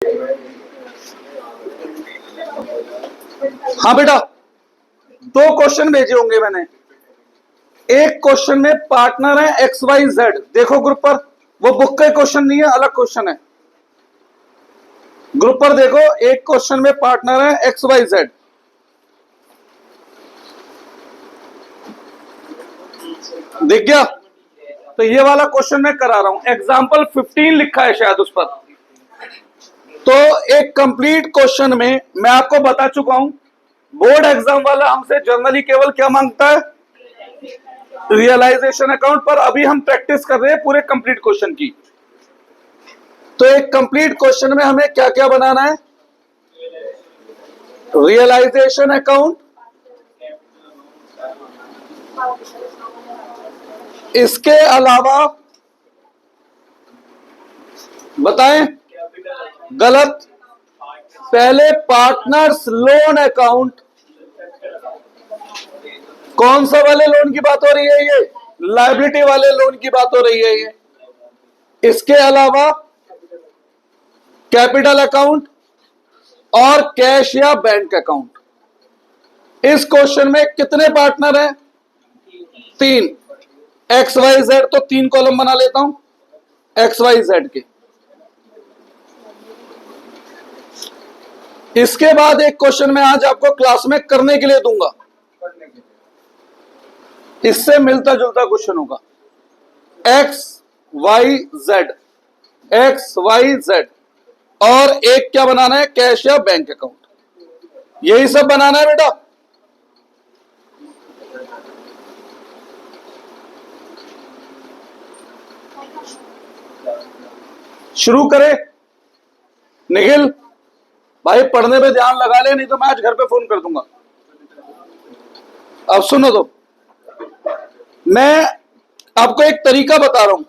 हाँ बेटा, दो क्वेश्चन भेजे होंगे मैंने। एक क्वेश्चन में पार्टनर है एक्स वाई जेड, देखो ग्रुप पर, वो बुक का क्वेश्चन नहीं है, अलग क्वेश्चन है। ग्रुप पर देखो, एक क्वेश्चन में पार्टनर है एक्स वाई जेड। दिख गया? तो ये वाला क्वेश्चन मैं करा रहा हूं, एग्जाम्पल 15 लिखा है शायद उस पर। तो एक कंप्लीट क्वेश्चन में मैं आपको बता चुका हूं, बोर्ड एग्जाम वाला हमसे जनरली केवल क्या मांगता है, रियलाइजेशन अकाउंट। पर अभी हम प्रैक्टिस कर रहे हैं पूरे कंप्लीट क्वेश्चन की। तो एक कंप्लीट क्वेश्चन में हमें क्या क्या बनाना है, रियलाइजेशन अकाउंट, इसके अलावा बताएं गलत, पहले पार्टनर्स लोन अकाउंट। कौन सा वाले लोन की बात हो रही है? ये लायबिलिटी वाले लोन की बात हो रही है ये। इसके अलावा कैपिटल अकाउंट और कैश या बैंक अकाउंट। इस क्वेश्चन में कितने पार्टनर हैं? 3, एक्स वाई जेड। तो 3 कॉलम बना लेता हूं एक्स वाई जेड के। इसके बाद एक क्वेश्चन मैं आज आपको क्लास में करने के लिए दूंगा, इससे मिलता जुलता क्वेश्चन होगा, X Y Z, X Y Z. और एक क्या बनाना है, कैश या बैंक अकाउंट। यही सब बनाना है बेटा। शुरू करें? निखिल भाई पढ़ने पे ध्यान लगा ले, नहीं तो मैं आज घर पे फोन कर दूंगा। अब सुनो, तो मैं आपको एक तरीका बता रहा हूं।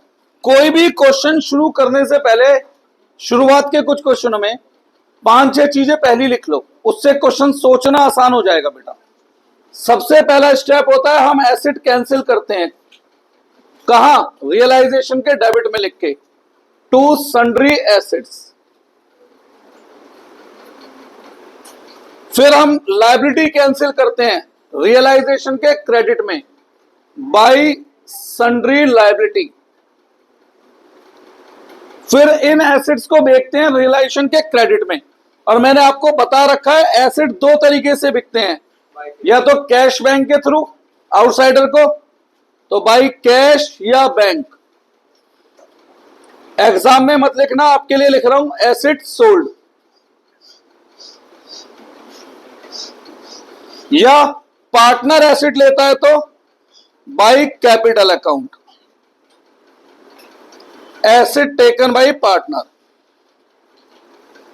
कोई भी क्वेश्चन शुरू करने से पहले शुरुआत के कुछ क्वेश्चनों में 5-6 चीजें पहली लिख लो, उससे क्वेश्चन सोचना आसान हो जाएगा बेटा। सबसे पहला स्टेप होता है हम एसेट कैंसिल करते हैं। कहां? रियलाइजेशन के डेबिट में लिख के, टू सन्ड्री एसेट्स। फिर हम लायबिलिटी कैंसिल करते हैं रियलाइजेशन के क्रेडिट में, बाई सन्ड्री लायबिलिटी। फिर इन एसेट्स को बेचते हैं रियलाइजेशन के क्रेडिट में। और मैंने आपको बता रखा है एसेट 2 तरीके से बिकते हैं, या तो कैश बैंक के थ्रू आउटसाइडर को, तो बाई कैश या बैंक। एग्जाम में मत लिखना, आपके लिए लिख रहा हूं एसेट सोल्ड। या पार्टनर एसेट लेता है तो by capital account, asset taken by partner.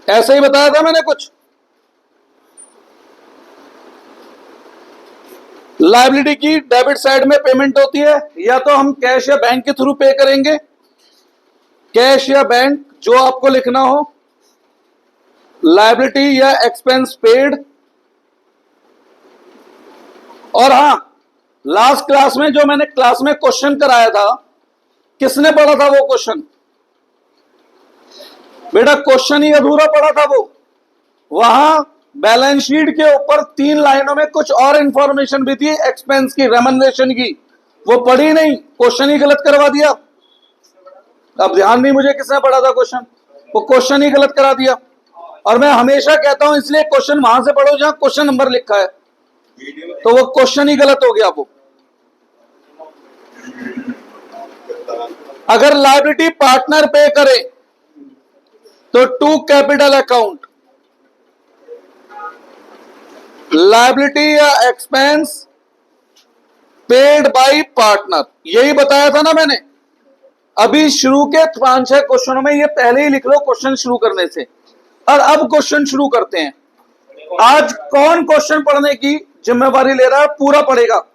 ऐसे ही बताया था मैंने कुछ। लायबिलिटी की डेबिट साइड में पेमेंट होती है, या तो हम कैश या बैंक के थ्रू पे करेंगे, कैश या बैंक जो आपको लिखना हो, लायबिलिटी या एक्सपेंस पेड। और हां, लास्ट क्लास में जो मैंने क्लास में क्वेश्चन कराया था, किसने पढ़ा था वो क्वेश्चन? बेटा क्वेश्चन ही अधूरा पढ़ा था वो। वहां बैलेंस शीट के ऊपर 3 लाइनों में कुछ और इंफॉर्मेशन भी थी एक्सपेंस की, रेमनरेशन की, वो पढ़ी नहीं, क्वेश्चन ही गलत करवा दिया। अब ध्यान नहीं मुझे किसने पढ़ा था क्वेश्चन, वो क्वेश्चन ही गलत करा दिया। और मैं हमेशा कहता हूं इसलिए क्वेश्चन वहां से पढ़ो जहां क्वेश्चन नंबर लिखा है, तो वो क्वेश्चन ही गलत हो गया वो। अगर लायबिलिटी पार्टनर पे करे तो टू कैपिटल अकाउंट, लायबिलिटी या एक्सपेंस पेड बाय पार्टनर। यही बताया था ना मैंने। अभी शुरू के 5-6 क्वेश्चनों में ये पहले ही लिख लो क्वेश्चन शुरू करने से। और अब क्वेश्चन शुरू करते हैं। आज कौन क्वेश्चन पढ़ने की जिम्मेवारी ले रहा है? पूरा पढ़ेगा।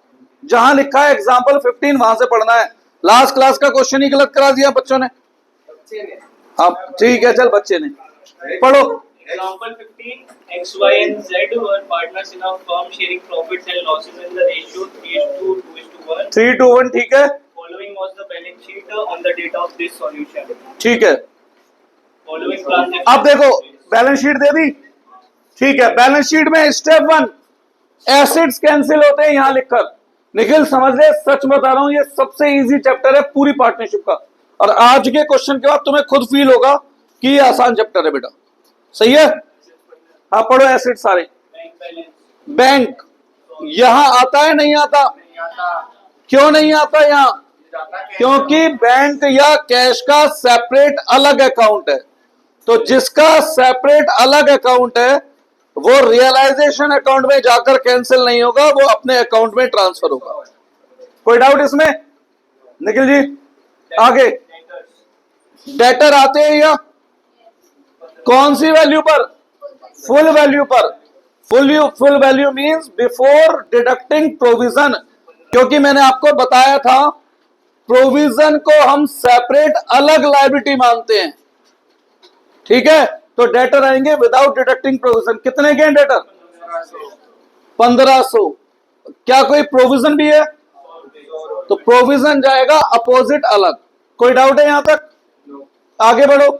जहां लिखा है एग्जाम्पल 15 वहां से पढ़ना है। लास्ट क्लास का क्वेश्चन ही गलत करा दिया बच्चों ने। हाँ ठीक है, चल बच्चे ने पढ़ो। Example 15, X, Y and Z were partners in a firm sharing profits and losses in the ratio 3:2:1. 3:1 ठीक है। Following was the balance sheet on the date of this solution. ठीक है। Following transaction. अब देखो बैलेंस शीट दे दी, ठीक है। Balance sheet में step 1 assets cancel होते हैं यहां लिखकर। निखिल समझ ले, सच बता रहा हूं, ये सबसे इजी चैप्टर है पूरी पार्टनरशिप का, और आज के क्वेश्चन के बाद तुम्हें खुद फील होगा कि ये आसान चैप्टर है बेटा। सही है, हाँ पढ़ो एसेट सारे। बैंक यहां आता है नहीं आता? क्यों नहीं आता यहां? क्योंकि बैंक या कैश का सेपरेट अलग अकाउंट है। तो जिसका सेपरेट अलग अकाउंट है वो रियलाइजेशन अकाउंट में जाकर कैंसिल नहीं होगा, वो अपने अकाउंट में ट्रांसफर होगा। कोई डाउट इसमें? निखिल जी आगे। डेटर आते हैं या कौन सी वैल्यू पर? फुल वैल्यू पर। Full value means before deducting provision, क्योंकि मैंने आपको बताया था प्रोविजन को हम सेपरेट अलग लायबिलिटी मानते हैं, ठीक है। तो डेटर आएंगे विदाउट डिडक्टिंग प्रोविजन। कितने के डेटर? 1500। क्या कोई प्रोविजन भी है? तो प्रोविजन जाएगा अपोजिट अलग। कोई डाउट है यहां तक? आगे बढ़ो।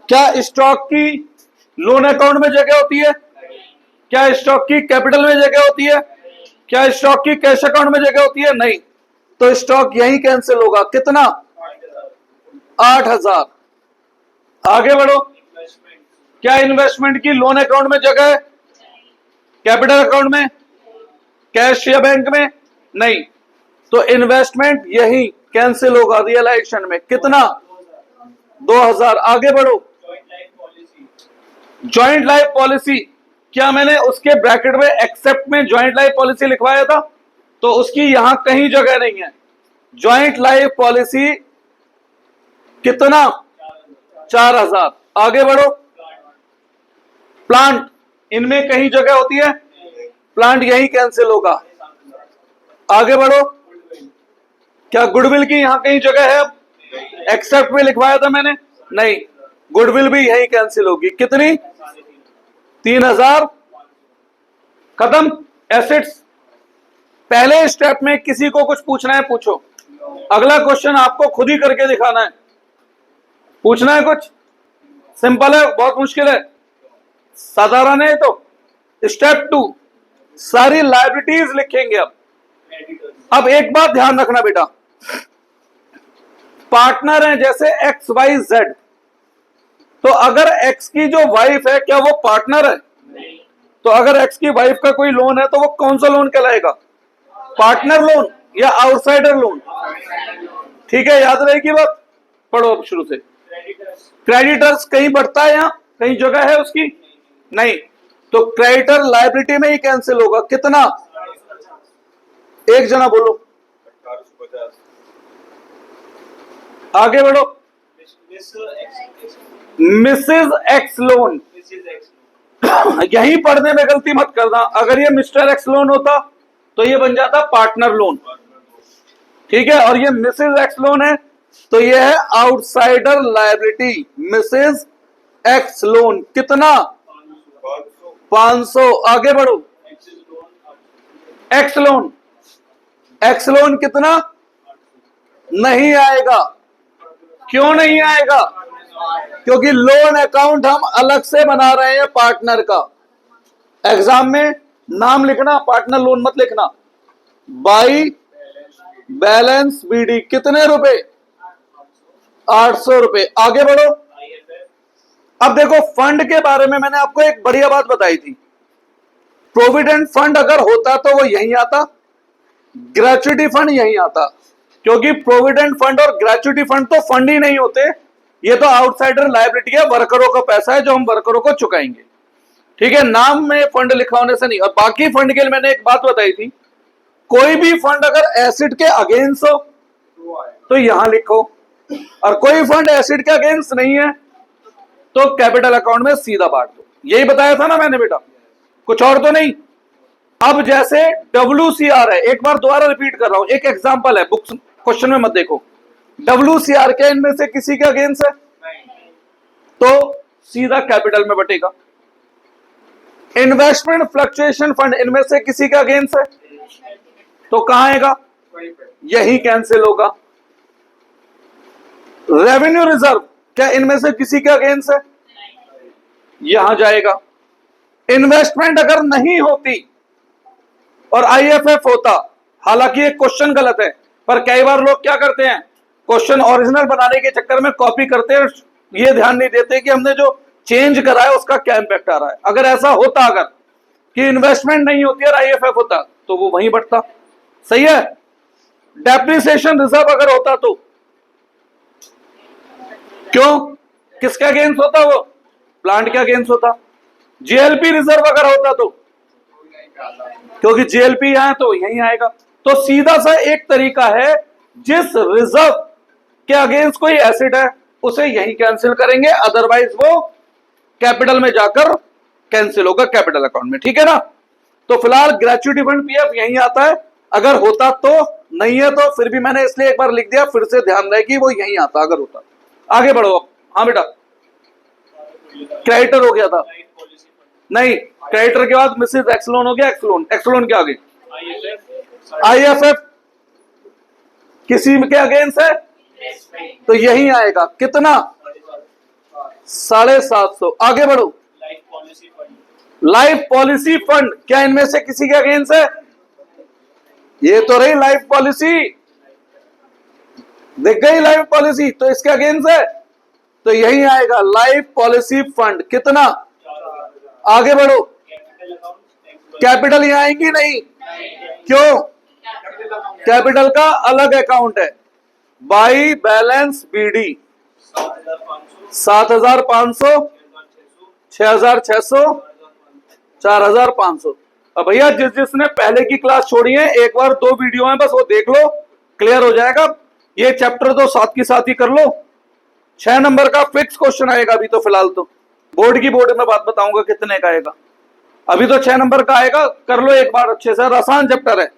क्या स्टॉक की लोन अकाउंट में जगह होती है? क्या स्टॉक की कैपिटल में जगह होती है? क्या स्टॉक की कैश अकाउंट में जगह होती है? नहीं। तो स्टॉक यही कैंसिल होगा। कितना? 8000। आगे बढ़ो। क्या इन्वेस्टमेंट की लोन अकाउंट में जगह है? कैपिटल अकाउंट में, कैश या बैंक में? नहीं। तो इन्वेस्टमेंट यही कैंसिल होगा रियलाइजेशन में। कितना? 2000। आगे बढ़ो। जॉइंट लाइफ पॉलिसी, क्या मैंने उसके ब्रैकेट में एक्सेप्ट में जॉइंट लाइफ पॉलिसी लिखवाया था? तो उसकी यहां कहीं जगह नहीं है। जॉइंट लाइफ पॉलिसी कितना? 4000। आगे बढ़ो। प्लांट, इनमें कहीं जगह होती है? प्लांट यही कैंसिल होगा। आगे बढ़ो। क्या गुडविल की यहां कहीं जगह है? एक्सेप्ट में लिखवाया था मैंने? नहीं। गुडविल भी यही कैंसिल होगी। कितनी? 3000। खत्म एसेट्स। पहले स्टेप में किसी को कुछ पूछना है पूछो, अगला क्वेश्चन आपको खुद ही करके दिखाना है। पूछना है कुछ? सिंपल है, बहुत मुश्किल है? साधारण है। तो स्टेप 2 सारी लायबिलिटीज लिखेंगे। अब एक बात ध्यान रखना बेटा, पार्टनर है जैसे XYZ, तो अगर X की जो वाइफ है क्या वो पार्टनर है? तो अगर X की वाइफ का कोई लोन है तो वो कौन सा लोन कहलाएगा? पार्टनर लोन या आउटसाइडर लोन? ठीक है, याद रहेगी बात। पढ़ो अब शुरू से। क्रेडिटर्स कहीं बढ़ता है? यहां कहीं जगह है उसकी? नहीं। तो क्रेडिटर लायबिलिटी में ही कैंसिल होगा। कितना? एक जना बोलो। 1850। आगे बढ़ो। मिसेज एक्स लोन, यही पढ़ने में गलती मत करना। अगर ये मिस्टर एक्स लोन होता तो ये बन जाता पार्टनर लोन, ठीक है। और ये मिसेज एक्स लोन है तो ये है outsider liability. Mrs X loan कितना? 500। आगे बढ़ो। एक्स लोन, एक्स लोन कितना? नहीं आएगा। क्यों नहीं आएगा? क्योंकि लोन अकाउंट हम अलग से बना रहे हैं पार्टनर का। एग्जाम में नाम लिखना, पार्टनर लोन मत लिखना। बाई बैलेंस बीडी कितने रुपए? 800 रुपए। आगे बढ़ो। अब देखो फंड के बारे में मैंने आपको एक बढ़िया बात बताई थी। प्रोविडेंट फंड अगर होता तो वो यहीं आता, ग्रेचुइटी फंड यहीं आता। क्योंकि प्रोविडेंट फंड और ग्रेचुइटी फंड तो फंड ही नहीं होते, ये तो आउटसाइडर लायबिलिटी है, वर्करों का पैसा है जो हम वर्करों को चुकाएंगे, ठीक है। नाम में फंड लिखा होने से नहीं। और बाकी फंड के लिए मैंने एक बात बताई थी, कोई भी फंड अगर एसिड के अगेंस्ट हो तो यहां लिखो, और कोई फंड एसिड के अगेंस्ट नहीं है तो कैपिटल अकाउंट में सीधा बांट दो। यही बताया था ना मैंने बेटा, कुछ और तो नहीं। अब जैसे WCR है, एक बार दोबारा रिपीट कर रहा हूं, एक एग्जांपल है, बुक्स क्वेश्चन में मत देखो। WCR क्या इनमें से किसी के अगेंस्ट है? तो सीधा कैपिटल में बटेगा। इन्वेस्टमेंट फ्लक्चुएशन फंड इनमें से किसी के अगेंस्ट है तो कहां आएगा? यही कैंसिल होगा। रेवेन्यू रिजर्व क्या इनमें से किसी के अगेंस्ट है? यहां जाएगा। इन्वेस्टमेंट अगर नहीं होती और आईएफएफ होता, हालांकि ये क्वेश्चन गलत है, पर कई बार लोग क्या करते हैं, क्वेश्चन ओरिजिनल बनाने के चक्कर में कॉपी करते हैं, ये ध्यान नहीं देते कि हमने जो चेंज करा है उसका क्या इंपैक्ट आ रहा है। अगर ऐसा होता, अगर कि इन्वेस्टमेंट नहीं होती और आईएफएफ होता, तो वो वहीं बढ़ता। सही है। डेप्रिसिएशन रिजर्व अगर होता तो क्यों, किसका अगेंस्ट होता, वो प्लांट का अगेंस्ट होता। जीएलपी रिजर्व अगर होता तो, क्योंकि जीएलपी यहां तो यहीं आएगा। तो सीधा सा एक तरीका है, जिस रिजर्व के अगेंस्ट कोई एसेट है उसे यहीं कैंसिल करेंगे, अदरवाइज वो कैपिटल में जाकर कैंसिल होगा कैपिटल अकाउंट में। ठीक है ना। तो फिलहाल ग्रेच्युटी फंड पीएफ यहीं आता है, अगर होता तो, नहीं है तो फिर भी मैंने इसलिए एक बार लिख दिया, फिर से ध्यान रहे कि वो यहीं आता अगर होता। आगे बढ़ो अब। हाँ बेटा, क्रेडिटर हो गया था, नहीं, क्रेडिटर के बाद मिसेस एक्सलोन हो गया, एक्सलोन, एक्सलोन के आगे आईएफएफ किसी के अगेंस्ट है तो यही आएगा, कितना, 750। आगे बढ़ो। लाइफ पॉलिसी फंड, क्या इनमें से किसी के अगेंस्ट है? ये तो रही लाइफ पॉलिसी, दिख गई लाइफ पॉलिसी, तो इसके अगेंस्ट है तो यही आएगा लाइफ पॉलिसी फंड, कितना। आगे बढ़ो। कैपिटल यहां आएंगी नहीं, क्यों, कैपिटल का अलग अकाउंट है, बाई बैलेंस बीडी 7,500, 6,600, 4,500। अब भैया जिसने पहले की क्लास छोड़ी है, एक बार 2 वीडियो है बस, वो देख लो, क्लियर हो जाएगा। ये चैप्टर तो साथ की साथ ही कर लो। 6 नंबर का फिक्स क्वेश्चन आएगा अभी तो, फिलहाल तो बोर्ड में बात बताऊंगा कितने का आएगा, अभी तो 6 नंबर का आएगा, कर लो एक बार अच्छे से, आसान चैप्टर है।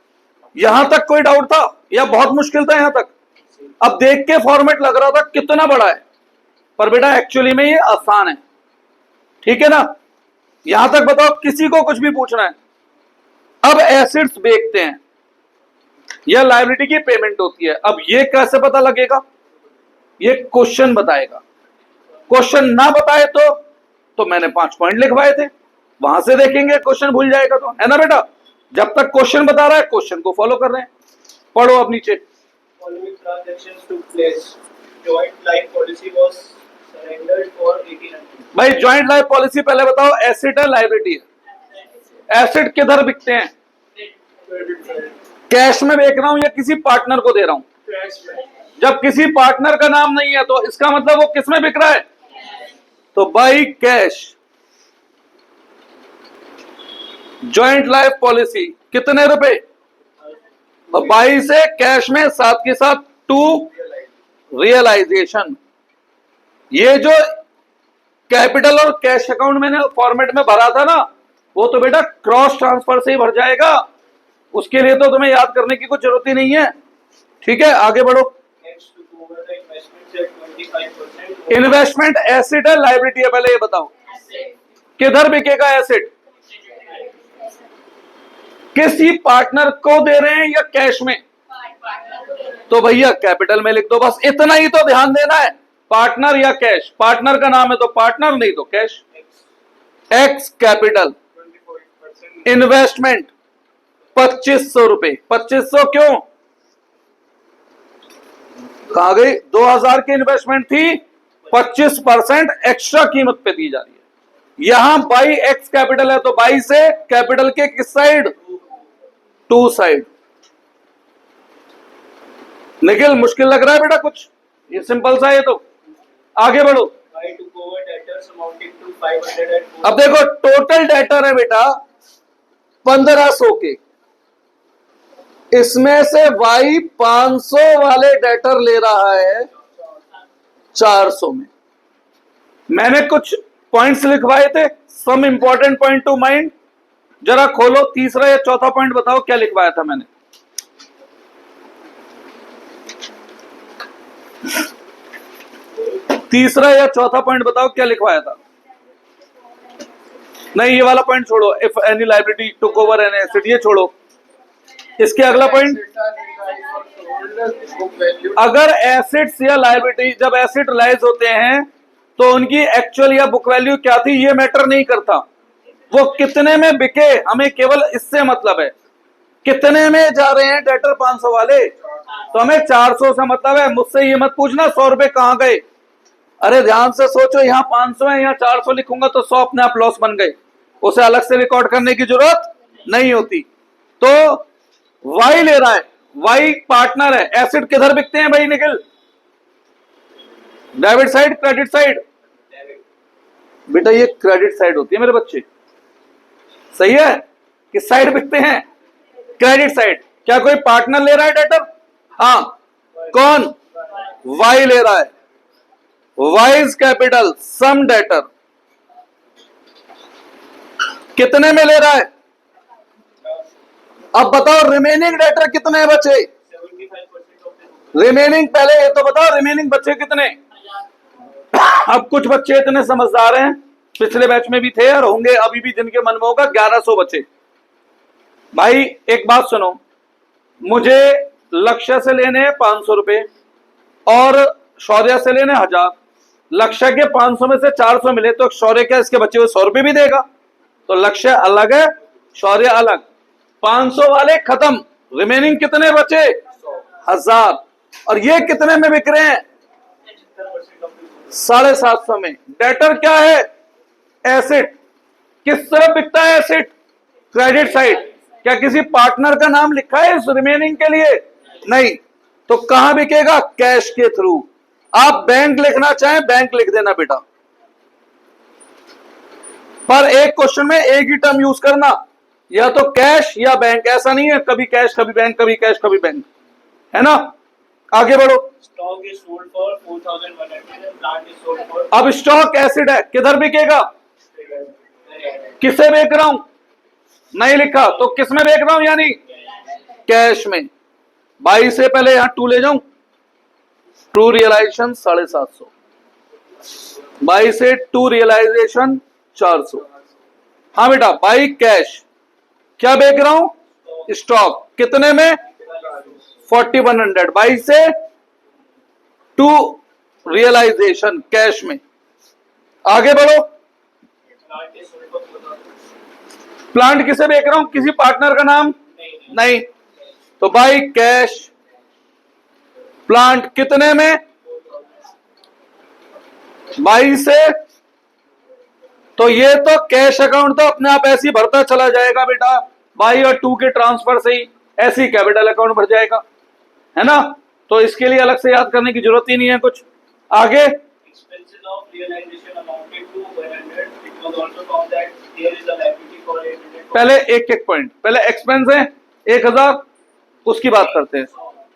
यहां तक कोई डाउट था या बहुत मुश्किल था यहां तक? अब देख के फॉर्मेट लग रहा था कितना बड़ा है, पर बेटा एक्चुअली में ये आसान है। ठीक है ना। यहां तक बताओ, किसी को कुछ भी पूछना है। अब एसेट्स बेचते हैं, यह लायबिलिटी की पेमेंट होती है। अब ये कैसे पता लगेगा, ये क्वेश्चन बताएगा। क्वेश्चन ना बताए तो मैंने 5 पॉइंट लिखवाए थे, वहां से देखेंगे, क्वेश्चन भूल जाएगा तो, है ना बेटा। जब तक क्वेश्चन बता रहा है, क्वेश्चन को फॉलो कर रहे हैं। पढ़ो अब नीचे। भाई ज्वाइंट लाइफ पॉलिसी पहले बताओ, एसेट है लायबिलिटी है? एसेट किधर बिकते हैं, कैश में बेच रहा हूं या किसी पार्टनर को दे रहा हूं? जब किसी पार्टनर का नाम नहीं है तो इसका मतलब वो किस में बिक रहा है, तो by cash. Joint life policy कितने रुपए, तो 22 है कैश में, साथ के साथ 2 रियलाइजेशन। ये जो कैपिटल और कैश अकाउंट मैंने फॉर्मेट में भरा था ना, वो तो बेटा क्रॉस ट्रांसफर से ही भर जाएगा, उसके लिए तो तुम्हें याद करने की कुछ जरूरत ही नहीं है। ठीक है, आगे बढ़ो। इन्वेस्टमेंट एसेट है लायबिलिटी है, पहले ये बताओ किधर बिकेगा एसेट, किसी पार्टनर को दे रहे हैं या कैश में? तो भैया कैपिटल में लिख दो, बस इतना ही तो ध्यान देना है, पार्टनर या कैश। पार्टनर का नाम है तो पार्टनर, नहीं तो कैश। X capital. इन्वेस्टमेंट 2500 रुपए। 2500 क्यों, कहां गई, 2000 की इन्वेस्टमेंट थी, 25% एक्स्ट्रा कीमत पे दी जा रही है। यहां बाई एक्स कैपिटल है तो बाई से कैपिटल के किस साइड, 2 साइड। निखिल मुश्किल लग रहा है बेटा कुछ, ये सिंपल सा है। तो आगे बढ़ो। अब देखो टोटल डेटर है बेटा 1500 के, इसमें से वाई 500 वाले डेटर ले रहा है 400 में। मैंने कुछ पॉइंट्स लिखवाए थे, some important point to mind, जरा खोलो। तीसरा या चौथा पॉइंट बताओ क्या लिखवाया था मैंने। तीसरा या चौथा पॉइंट बताओ क्या लिखवाया था। नहीं, ये वाला पॉइंट छोड़ो, if any liability took over an asset, ये छोड़ो। इसके अगला पॉइंट, अगर एसेट्स या लायबिलिटी, जब एसेट रिलाइज होते हैं तो उनकी एक्चुअल या बुक वैल्यू क्या थी ये मैटर नहीं करता, वो कितने में बिके हमें केवल इससे मतलब है। कितने में जा रहे हैं डेटर 500 वाले, तो हमें 400 से मतलब है। मुझसे ये मत पूछना 100 रुपए कहां गए, अरे ध्यान से सोचो, यहाँ 500 है यहाँ 400 लिखूंगा तो 100 अपने आप लॉस बन गए, उसे अलग से रिकॉर्ड करने की जरूरत नहीं होती। तो वाई ले रहा है, वाई पार्टनर है। एसिड किधर बिकते हैं भाई Nikhil, debit side credit side? बेटा ये क्रेडिट साइड होती है मेरे बच्चे, सही है। किस साइड बिकते हैं, क्रेडिट साइड। क्या कोई पार्टनर ले रहा है डेटर? हाँ, कौन? वाई ले रहा है, वाइज कैपिटल सम डेटर। कितने में ले रहा है? अब बताओ रिमेनिंग डेटर कितने बचे, रिमेनिंग पहले ये तो बताओ रिमेनिंग बच्चे कितने। अब कुछ बच्चे इतने समझदार हैं, पिछले बैच में भी थे और होंगे अभी भी, जिनके मन में होगा 1100 बचे। भाई एक बात सुनो, मुझे लक्ष्य से लेने 500 रुपए और शौर्य से लेने 1000। लक्ष्य के 500 में से 400 मिले तो शौर्य क्या इसके बच्चे हुए 100 रुपए भी देगा? तो लक्ष्य अलग है, शौर्य अलग। 500 वाले खत्म, रिमेनिंग कितने बचे? 1000। और ये कितने में बिक रहे हैं? 750 में। डेटर क्या है? एसेट। किस तरफ बिकता है एसेट? Credit side. क्या किसी पार्टनर का नाम लिखा है इस रिमेनिंग के लिए? नहीं। तो कहां बिकेगा? कैश के थ्रू। आप बैंक लिखना चाहें बैंक लिख देना बेटा, पर एक क्वेश्चन में एक ही टर्म यूज करना, या तो कैश या बैंक। ऐसा नहीं है कभी कैश कभी बैंक, कभी कैश कभी बैंक, है ना। आगे बढ़ो। Stock is sold for 4,100 and plant is sold for अब स्टॉक एसिड है, किधर बिकेगा? किसे बेच रहा हूं? नहीं लिखा, तो किस में बेच रहा हूं? यानी कैश में। 22 से पहले यहां 2 ले जाऊं, ट्रू रियलाइजेशन 750। 22 से 2 रियलाइजेशन 400। हाँ बेटा, बाई कैश। क्या बेच रहा हूं? स्टॉक। कितने में? 4100। 22 से 2 रियलाइजेशन कैश में। आगे बढ़ो। plant is sold for 4,000. Plant किसे बेच रहा हूं? किसी पार्टनर का नाम नहीं, तो बाई कैश प्लांट कितने में? 22 से। तो ये तो कैश अकाउंट तो अपने आप ऐसे ही भरता चला जाएगा बेटा, बाई और 2 के ट्रांसफर से ही ऐसे ही कैपिटल अकाउंट भर जाएगा, है ना। तो इसके लिए अलग से याद करने की जरूरत ही नहीं है कुछ। आगे Expenses of realization amounted to 100. It was also found that there is a liability for 800. पहले एक एक पॉइंट, पहले एक्सपेंस है 1000, उसकी बात करते हैं।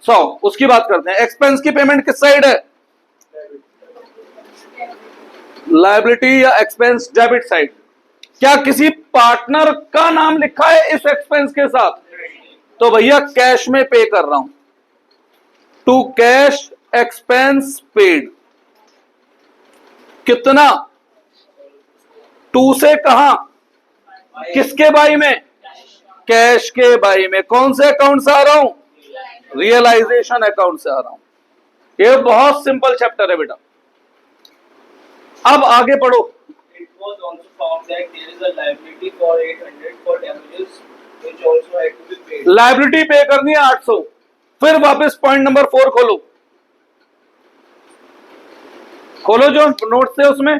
100 उसकी बात करते हैं। एक्सपेंस की पेमेंट किस साइड है? लायबिलिटी या एक्सपेंस डेबिट साइड। क्या किसी पार्टनर का नाम लिखा है इस एक्सपेंस के साथ? तो भैया कैश में पे कर रहा हूं, टू कैश एक्सपेंस पेड। कितना? 2 से कहां? किसके बाई में? कैश के बाई में। कौन से अकाउंट से आ रहा हूं? रियलाइजेशन अकाउंट से आ रहा हूं। ये बहुत सिंपल चैप्टर है बेटा। अब आगे पढ़ो। It was also found that there is a liability for 800 for damages, which also had to be paid. Liability पे करनी है 800। फिर वापस पॉइंट नंबर 4 खोलो, खोलो जो नोट थे उसमें।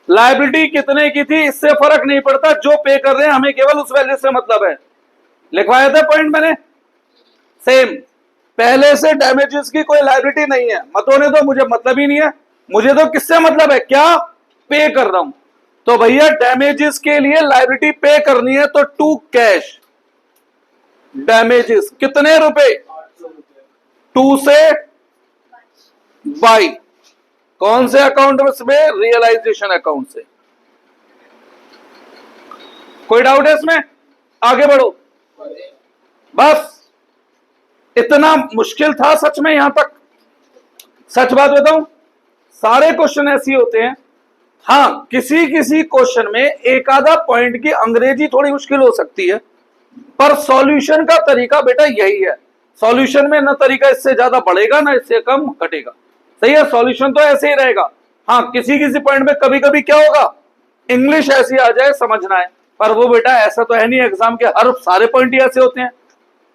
लायबिलिटी कितने की थी इससे फर्क नहीं पड़ता, जो पे कर रहे हैं हमें केवल उस वैल्यू से मतलब है। लिखवाया था पॉइंट मैंने सेम। पहले से डैमेजेस की कोई लायबिलिटी नहीं है, मत होने दो, मुझे मतलब ही नहीं है। मुझे तो किससे मतलब है? क्या पे कर रहा हूं। तो भैया डैमेजेस के लिए लायबिलिटी पे करनी है तो टू कैश डैमेजेस कितने रुपए? 2 से बाई। कौन से अकाउंट में? रियलाइजेशन अकाउंट से। कोई डाउट है इसमें? आगे बढ़ो। बस इतना मुश्किल था सच में यहां तक। सच बात बताऊं, सारे क्वेश्चन ऐसे होते हैं। हाँ, किसी किसी क्वेश्चन में एक आधा पॉइंट की अंग्रेजी थोड़ी मुश्किल हो सकती है, पर सॉल्यूशन का तरीका बेटा यही है। सॉल्यूशन में ना तरीका इससे ज्यादा बढ़ेगा ना इससे कम घटेगा, सही है। सॉल्यूशन तो ऐसे ही रहेगा। हाँ, किसी किसी पॉइंट में कभी कभी क्या होगा, इंग्लिश ऐसी आ जाए समझना है, पर वो बेटा ऐसा तो है नहीं एग्जाम के हर सारे पॉइंट ही ऐसे होते हैं,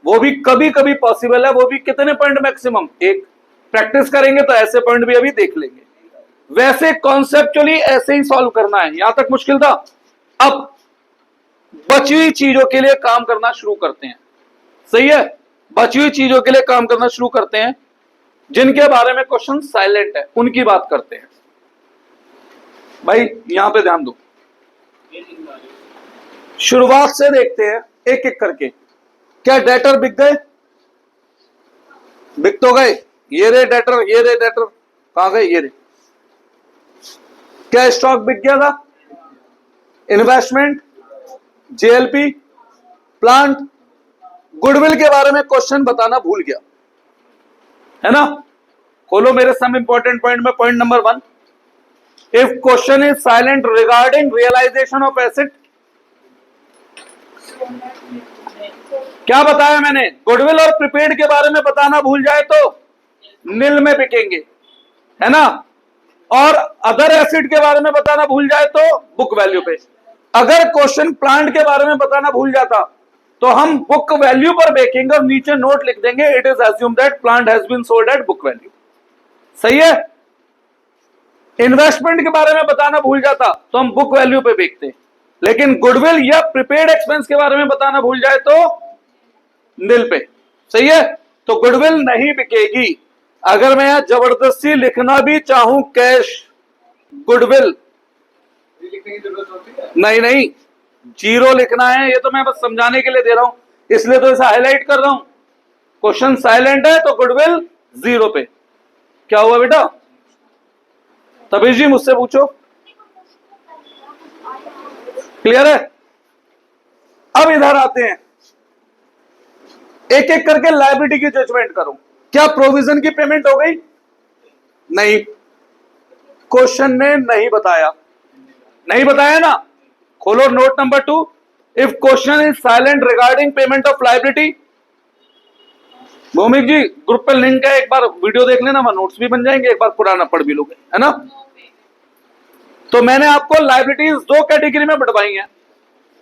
वो भी कभी कभी पॉसिबल है, वो भी कितने पॉइंट मैक्सिमम एक। प्रैक्टिस करेंगे तो ऐसे पॉइंट भी अभी देख लेंगे। वैसे कॉन्सेप्चुअली ऐसे ही सॉल्व करना है, यहां तक मुश्किल था। अब बची हुई चीजों के लिए काम करना शुरू करते हैं, सही है, बची हुई चीजों के लिए काम करना शुरू करते हैं, जिनके बारे में क्वेश्चन साइलेंट है उनकी बात करते हैं। भाई यहां पे ध्यान दो, शुरुआत से देखते हैं एक एक करके। क्या डेटर बिक गए? बिक तो गए, ये रे डेटर, ये रे डेटर, कहां गए, ये रे। क्या स्टॉक बिक गया था? इन्वेस्टमेंट, जेएलपी, प्लांट, गुडविल के बारे में क्वेश्चन बताना भूल गया, है ना। खोलो मेरे सम इंपॉर्टेंट पॉइंट में, point number 1, if question is silent regarding realisation of asset, क्या बताया मैंने, गुडविल और प्रीपेड के बारे में बताना भूल जाए तो नील में बिकेंगे, है ना। और अदर एसेट के बारे में बताना भूल जाए तो बुक वैल्यू पे। अगर क्वेश्चन प्लांट के बारे में बताना भूल जाता तो हम बुक वैल्यू पर बेचेंगे और नीचे नोट लिख देंगे, it is assume that plant has been sold at book value, सही है। इन्वेस्टमेंट के बारे में बताना भूल जाता तो हम बुक वैल्यू पे बेचते, लेकिन गुडविल या प्रीपेड एक्सपेंस के बारे में बताना भूल जाए तो नील पे, सही है। तो गुडविल नहीं बिकेगी। अगर मैं यहां जबरदस्ती लिखना भी चाहूं कैश गुडविल, नहीं नहीं, जीरो लिखना है, ये तो मैं बस समझाने के लिए दे रहा हूं, इसलिए तो इसे हाईलाइट कर रहा हूं। क्वेश्चन साइलेंट है तो गुडविल जीरो पे। क्या हुआ बेटा? तभी जी मुझसे पूछो, क्लियर है। अब इधर आते हैं, एक एक करके लायबिलिटी की जजमेंट करो। क्या प्रोविजन की पेमेंट हो गई? नहीं, क्वेश्चन ने नहीं बताया, नहीं बताया ना। खोलो note number 2, if question is silent regarding payment of liability. Bhaumik ji group पे लिंक है, एक बार वीडियो देख लेना, वहां नोट्स भी बन जाएंगे, एक बार पुराना पढ़ भी लोगे, है ना। तो मैंने आपको लायबिलिटीज 2 कैटेगरी में बंटवाई हैं।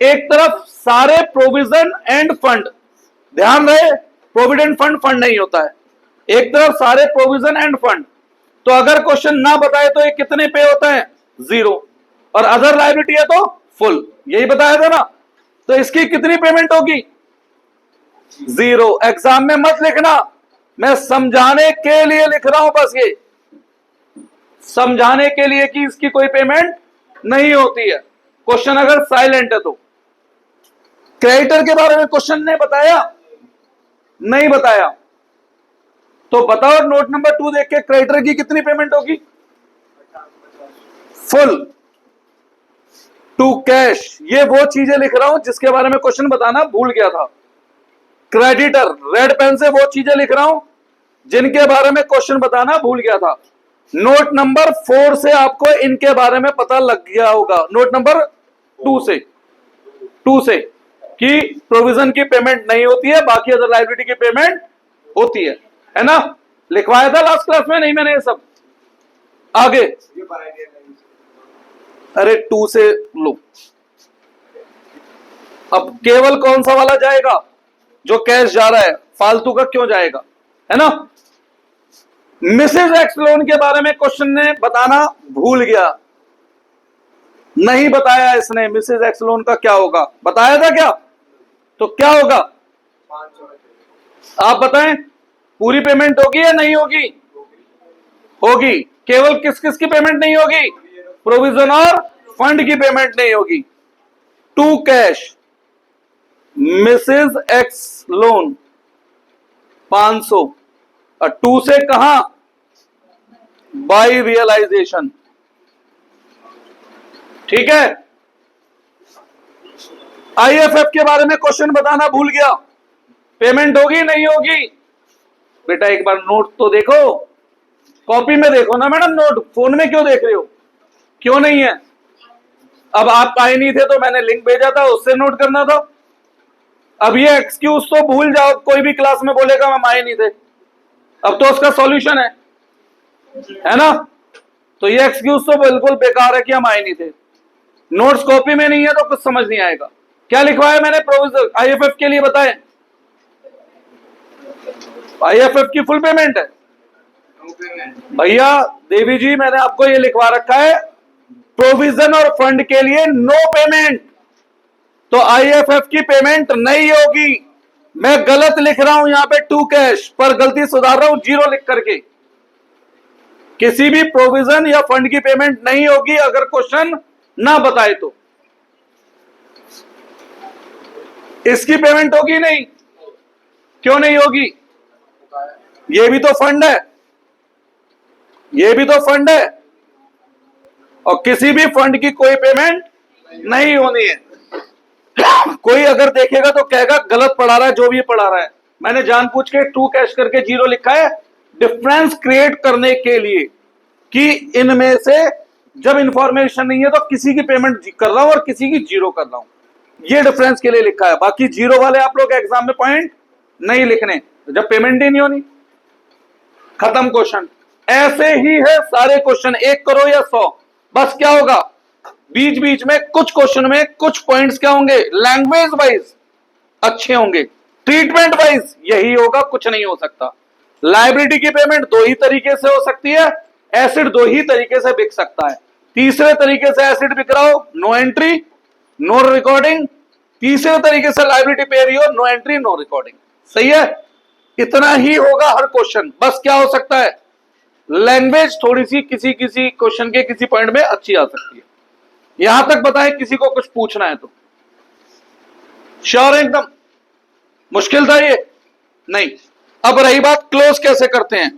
एक तरफ सारे प्रोविजन एंड फंड, ध्यान रहे प्रोविडेंट फंड फंड नहीं होता है, एक तरफ सारे प्रोविजन एंड फंड। तो अगर क्वेश्चन ना बताए तो ये कितने पे होता है? 0, और अदर लायबिलिटी है तो फुल, यही बताया था ना। तो इसकी कितनी पेमेंट होगी? 0। एग्जाम में मत लिखना, मैं समझाने के लिए लिख रहा हूं, बस ये समझाने के लिए कि इसकी कोई पेमेंट नहीं होती है क्वेश्चन अगर साइलेंट है तो। क्रेडिटर के बारे में क्वेश्चन ने बताया? नहीं बताया। तो बताओ नोट नंबर 2 देख के क्रेडिटर की कितनी पेमेंट होगी? Full to cash. ये वो चीजें लिख रहा हूं जिसके बारे में क्वेश्चन बताना भूल गया था। क्रेडिटर, रेड पेन से वो चीजें लिख रहा हूं जिनके बारे में क्वेश्चन बताना भूल गया था। नोट नंबर 4 से आपको इनके बारे में पता लग गया होगा, नोट नंबर 2 से कि प्रोविजन की पेमेंट नहीं होती है, बाकी अदर लायबिलिटी की पेमेंट होती है ना। लिखवाया था लास्ट क्लास में, नहीं मैंने ये सब। आगे अरे 2 से लो, अब केवल कौन सा वाला जाएगा? जो कैश जा रहा है, फालतू का क्यों जाएगा, है ना। मिसेज एक्स लोन के बारे में क्वेश्चन ने बताना भूल गया, नहीं बताया इसने। मिसेज एक्स लोन का क्या होगा? बताया था क्या? तो क्या होगा आप बताएं, पूरी पेमेंट होगी या नहीं होगी? होगी। केवल किस किस की पेमेंट नहीं होगी? प्रोविजन और फंड की पेमेंट नहीं होगी। To cash Mrs X loan 500, और 2 से कहां? बाय रियलाइजेशन, ठीक है। आईएफएफ के बारे में क्वेश्चन बताना भूल गया, पेमेंट होगी नहीं होगी? बेटा एक बार नोट तो देखो, कॉपी में देखो ना मैडम, नोट फोन में क्यों देख रहे हो? क्यों नहीं है? अब आप आए नहीं थे तो मैंने लिंक भेजा था, उससे नोट करना था। अब ये एक्सक्यूज तो भूल जाओ, कोई भी क्लास में बोलेगा हम आए नहीं थे, अब तो उसका सॉल्यूशन है ना। तो ये एक्सक्यूज तो बिल्कुल बेकार है कि हम आए नहीं थे। नोट्स कॉपी में नहीं है तो कुछ समझ नहीं आएगा। क्या लिखवाया मैंने प्रोविजन आईएफएफ के लिए बताएं? आईएफएफ की फुल पेमेंट है भैया देवी जी, मैंने आपको ये लिखवा रखा है प्रोविजन और फंड के लिए नो पेमेंट, तो आईएफएफ की पेमेंट नहीं होगी। मैं गलत लिख रहा हूं यहां पे टू कैश, पर गलती सुधार रहा हूं जीरो लिख करके। किसी भी प्रोविजन या फंड की पेमेंट नहीं होगी अगर क्वेश्चन ना बताए तो। इसकी पेमेंट होगी नहीं? क्यों नहीं होगी? ये भी तो फंड है, ये भी तो फंड है, और किसी भी फंड की कोई पेमेंट नहीं होनी है। कोई अगर देखेगा तो कहेगा गलत पढ़ा रहा है जो भी पढ़ा रहा है। मैंने जानबूझ के टू कैश करके जीरो लिखा है डिफरेंस क्रिएट करने के लिए कि इनमें से जब इंफॉर्मेशन नहीं है तो किसी की पेमेंट कर रहा हूं और किसी की जीरो कर रहा हूं, ये डिफरेंस के लिए लिखा है। बाकी जीरो वाले आप लोग एग्जाम में पॉइंट नहीं लिखने जब पेमेंट ही नहीं होनी। खत्म क्वेश्चन। ऐसे ही है सारे क्वेश्चन, 1 करो या 100, बस क्या होगा बीच बीच में कुछ क्वेश्चन में कुछ पॉइंट्स क्या होंगे लैंग्वेज वाइज अच्छे होंगे, ट्रीटमेंट वाइज यही होगा, कुछ नहीं हो सकता। लायबिलिटी की पेमेंट दो ही तरीके से हो सकती है, एसिड दो ही तरीके से बिक सकता है। तीसरे तरीके से एसिड बिक रहा हो नो एंट्री नो रिकॉर्डिंग, तीसरे तरीके से लायबिलिटी पे रही हो नो एंट्री नो रिकॉर्डिंग। सही है, इतना ही होगा हर क्वेश्चन। बस क्या हो सकता है लैंग्वेज थोड़ी सी किसी किसी क्वेश्चन के किसी पॉइंट में अच्छी आ सकती है। यहां तक बताएं किसी को कुछ पूछना है तो? श्योर एकदम? मुश्किल था ये? नहीं। अब रही बात क्लोज कैसे करते हैं।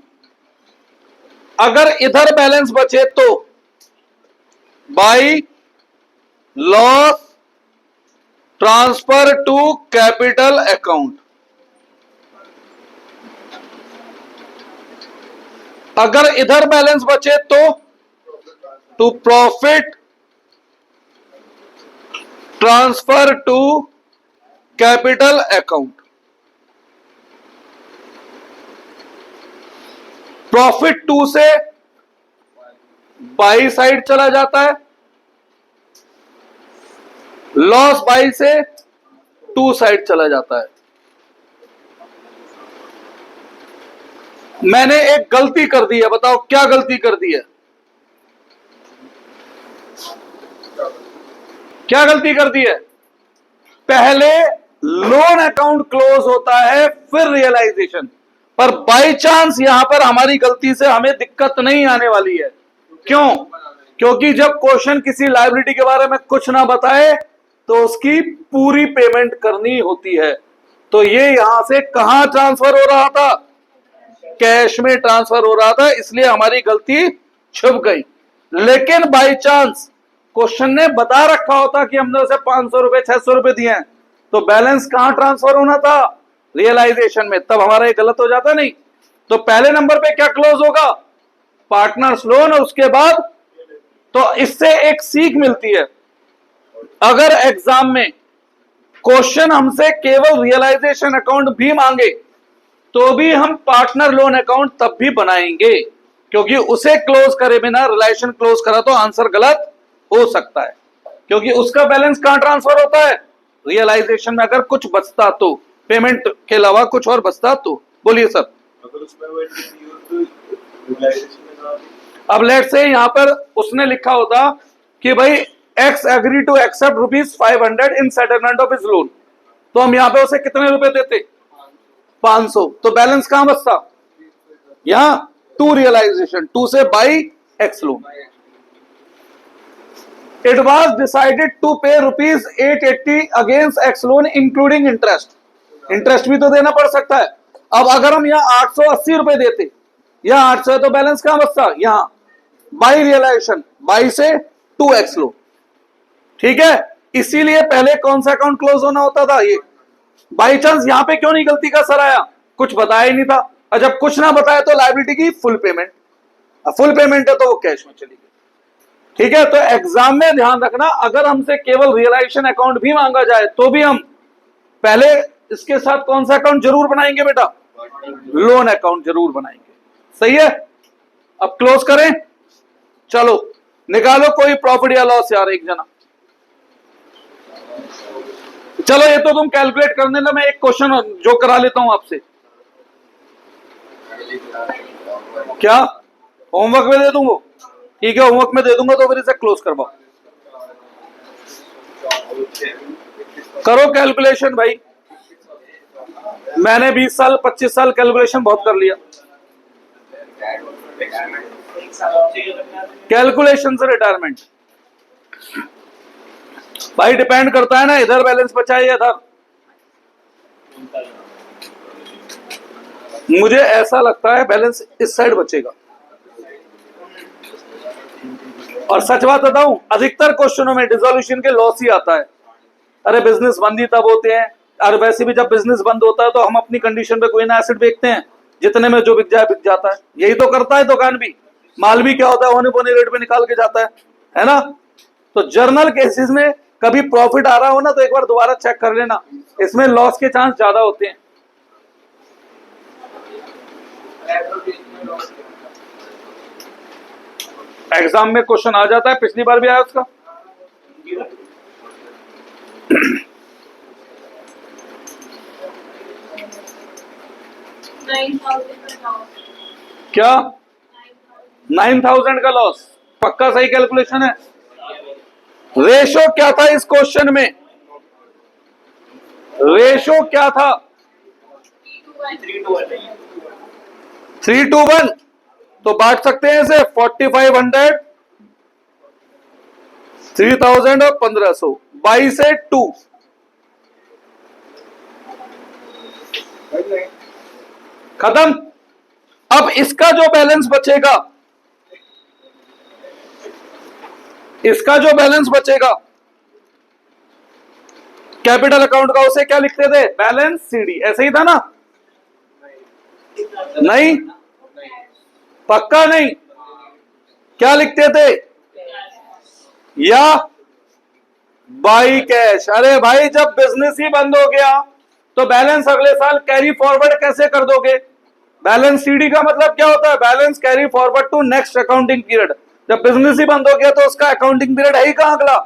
अगर इधर बैलेंस बचे तो by loss transfer to capital account. अगर इधर बैलेंस बचे तो to profit transfer to capital account. Profit 2 से बाई साइड चला जाता है, लॉस बाई से 2 साइड चला जाता है। मैंने एक गलती कर दी है, बताओ क्या गलती कर दी है? क्या गलती कर दी है? पहले लोन अकाउंट क्लोज होता है फिर रियलाइजेशन, पर बाय चांस यहां पर हमारी गलती से हमें दिक्कत नहीं आने वाली है। क्यों? क्योंकि जब क्वेश्चन किसी लायबिलिटी के बारे में कुछ ना बताए तो उसकी पूरी पेमेंट करनी होती है। तो ये यहां से कहां ट्रांसफर हो रहा था? कैश में ट्रांसफर हो रहा था, इसलिए हमारी गलती छुप गई। लेकिन बाय चांस क्वेश्चन ने बता रखा होता कि हमने उसे 500 रुपए 600 रुपए दिए हैं, तो बैलेंस कहां ट्रांसफर होना था? रियलाइजेशन में। तब हमारा ये गलत हो जाता नहीं। तो पहले नंबर पे क्या क्लोज होगा? पार्टनर्स लोन, और उसके बाद तो इससे एक सीख मिलती है। अगर एग्जाम में क्वेश्चन हमसे केवल रियलाइजेशन अकाउंट भी मांगे तो भी हम पार्टनर लोन अकाउंट तब भी बनाएंगे, क्योंकि उसे क्लोज करे बिना रिलेशन क्लोज करा तो आंसर गलत हो सकता है, क्योंकि उसका बैलेंस कहां ट्रांसफर होता है? रियलाइजेशन में। अगर कुछ बचता तो, पेमेंट के अलावा कुछ और बचता तो। बोलिए सर। अब लेट से यहां पर उसने लिखा होता कि भाई X agree to accept ₹500 in settlement of his loan, तो हम यहां पे उसे कितने रुपए देते? 500। तो बैलेंस कहां बचता? यहां टू रियलाइजेशन, 2 से by x loan. It was decided to pay ₹880 against X loan including interest. Interest भी तो देना पड़ सकता है। अब अगर हम यहाँ 880 रुपए देते, यहाँ 800 है, तो बैलेंस कहां बचता? यहाँ बाई रियलाइजेशन, बाई से 2x लो। ठीक है, इसीलिए पहले कौन सा अकाउंट क्लोज होना होता था? ये। बाई चांस यहां पे क्यों नहीं गलती का सर आया? कुछ बताया ही नहीं था, और जब कुछ ना बताया तो लायबिलिटी की फुल पेमेंट। फुल पेमेंट है तो वो कैश में चली गई। ठीक है, तो एग्जाम में ध्यान रखना, अगर हमसे केवल रियलाइजेशन अकाउंट भी मांगा जाए तो भी हम पहले इसके साथ कौन सा अकाउंट जरूर बनाएंगे बेटा? लोन अकाउंट जरूर बनाएंगे। सही है, अब क्लोज करें। चलो निकालो कोई प्रॉफिट या लॉस यार, एक जना। चलो ये तो तुम कैलकुलेट करने ना, मैं एक क्वेश्चन जो करा लेता हूं आपसे। क्या होमवर्क में दे दूंगा? ठीक है, होमवर्क में दे दूंगा, तो फिर इसे क्लोज करवाओ। करो कैलकुलेशन भाई, मैंने 20 साल 25 साल कैलकुलेशन बहुत कर लिया। कैलकुलेशन से रिटायरमेंट भाई डिपेंड करता है ना, इधर बैलेंस बचा है या इधर। मुझे ऐसा लगता है बैलेंस इस साइड बचेगा। और सच बात बताऊं, अधिकतर क्वेश्चनों में डिसोल्यूशन के लॉस ही आता है। अरे बिजनेस बंद ही तब होते हैं, और वैसे भी जब बिजनेस बंद होता है तो हम अपनी कंडीशन पे कोई ना एसेट बेचते हैं, जितने में जो बिक जाए बिक जाता है। यही तो करता है दुकान भी, माल भी क्या होता है होने पोने रेट पे निकाल के जाता है ना। तो जर्नल केसेस में कभी प्रॉफिट आ रहा हो ना, तो एक बार दोबारा चेक कर लेना, इसमें लॉस के चांस ज्यादा होते हैं। एग्जाम में क्वेश्चन आ जाता है, पिछली बार भी आया उसका। क्या 9,000 का लॉस? पक्का सही कैलकुलेशन है? रेशो क्या था इस क्वेश्चन में? रेशो क्या था? 3:1। तो बांट सकते हैं इसे 4500, 3000 और 1500, 22/2। खत्म। अब इसका जो बैलेंस बचेगा, इसका जो बैलेंस बचेगा कैपिटल अकाउंट का, उसे क्या लिखते थे? Balance CD. ऐसे ही था ना? नहीं, पक्का नहीं। क्या लिखते थे? या बाई कैश। अरे भाई जब बिजनेस ही बंद हो गया तो बैलेंस अगले साल कैरी फॉरवर्ड कैसे कर दोगे? बैलेंस सीडी का मतलब क्या होता है? Balance carry forward to next accounting period. जब बिजनेस ही बंद हो गया तो उसका अकाउंटिंग पीरियड है ही कहां अगला,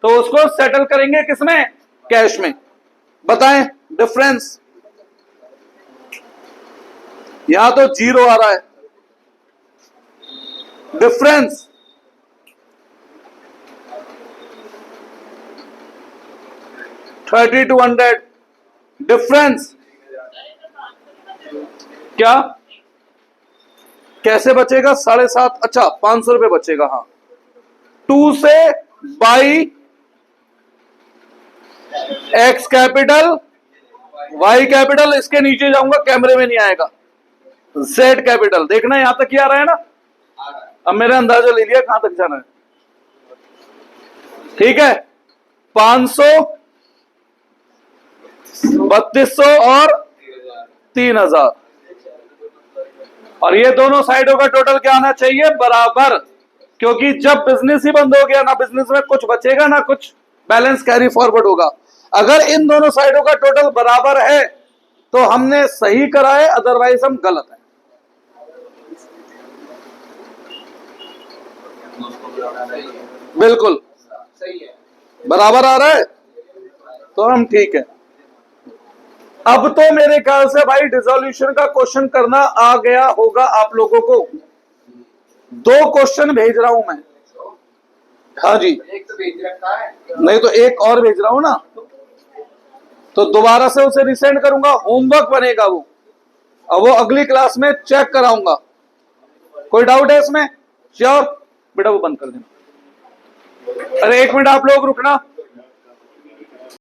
तो उसको सेटल करेंगे किसमें? कैश में। बताएं डिफरेंस। यहां तो 0 आ रहा है डिफरेंस। $3,200 डिफरेंस। क्या कैसे बचेगा? 7.5। अच्छा 500 रुपए बचेगा। हाँ 2 से by X capital Y capital, इसके नीचे जाऊंगा कैमरे में नहीं आएगा, जेड कैपिटल। देखना यहां तक ही आ रहा है ना? अब मेरा अंदाजा ले लिया कहां तक जाना है। ठीक है 500, 3200 और 3000। और ये दोनों साइडों का टोटल क्या आना चाहिए? बराबर। क्योंकि जब बिजनेस ही बंद हो गया ना, बिजनेस में कुछ बचेगा ना कुछ बैलेंस कैरी फॉरवर्ड होगा। अगर इन दोनों साइडों का टोटल बराबर है तो हमने सही करा है, अदरवाइज हम गलत है। बिल्कुल बराबर आ रहा है तो हम ठीक है। अब तो मेरे ख्याल से भाई डिसोल्यूशन का क्वेश्चन करना आ गया होगा आप लोगों को। 2 क्वेश्चन भेज रहा हूं मैं। हाँ जी, एक तो भेज रखा है, नहीं तो एक और भेज रहा हूं ना, तो दोबारा से उसे रिसेंड करूंगा, होमवर्क बनेगा वो। अब वो अगली क्लास में चेक कराऊंगा। कोई डाउट है इसमें? श्योर? बेटा वो बंद कर देना। अरे 1 मिनट आप लोग रुकना।